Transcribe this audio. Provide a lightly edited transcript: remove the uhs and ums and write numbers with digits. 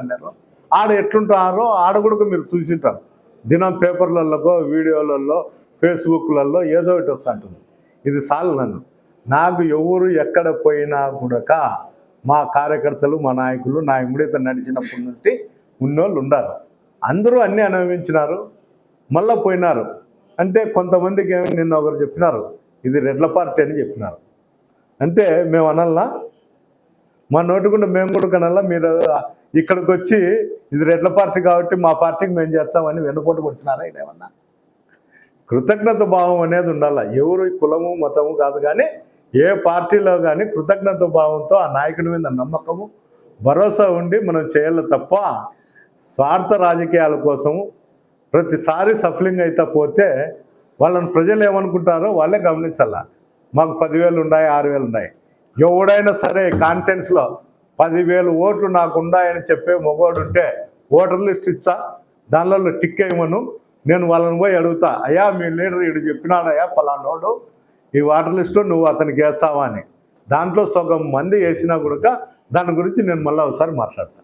ఎట్లుంటున్నారు, ఆడ ఎట్లుంటారో ఆడ కూడా మీరు చూసింటారు. దినం పేపర్లలో, వీడియోలలో, ఫేస్బుక్లలో ఏదో ఒకటి వస్తుంటుంది. ఇది చాలు నాకు ఎవరు ఎక్కడ పోయినా కూడా మా కార్యకర్తలు, మా నాయకులు, నా ఇమ్మడితో నడిచినప్పటి నుండి ఉన్నోళ్ళు ఉండారు. అందరూ అన్నీ అనుభవించినారు, మళ్ళీ పోయినారు. అంటే కొంతమందికి ఏమి నిన్న ఒకరు చెప్పినారు, ఇది రెడ్ల పార్టీ అని చెప్పినారు. అంటే మేము అనల్లా, మా నోటికుండా మేము కూడా కనల్లా, మీరు ఇక్కడికి వచ్చి ఇది రెడ్ల పార్టీ కాబట్టి మా పార్టీకి మేము చేస్తామని వెన్నుపోటు పొడిచినారా? ఇదేమన్నా కృతజ్ఞత భావం అనేది ఉండాల. ఎవరు కులము మతము కాదు, కానీ ఏ పార్టీలో కానీ కృతజ్ఞత భావంతో ఆ నాయకుడి మీద నమ్మకము, భరోసా ఉండి మనం చేయాలి తప్ప స్వార్థ రాజకీయాల కోసము ప్రతిసారి సఫలింగ్ అయితే పోతే వాళ్ళని ప్రజలు ఏమనుకుంటారో వాళ్ళే గమనించాల. మాకు 10,000 ఉన్నాయి, 6,000 ఉన్నాయి. ఎవడైనా సరే కాన్సెన్స్లో 10,000 ఓట్లు నాకు ఉన్నాయని చెప్పే మొగోడు ఉంటే ఓటర్ లిస్ట్ ఇచ్చా, దానిలో టిక్ వేయమను. నేను వాళ్ళని పోయి అడుగుతా, అయ్యా మీ లీడర్ ఇడు చెప్పినాడయ్యా పలానోడు ఈ ఓటర్ లిస్టులో నువ్వు అతనికి వేస్తావా అని. దాంట్లో సగం మంది వేసినా కూడా దాని గురించి నేను మళ్ళీ ఒకసారి మాట్లాడతాను.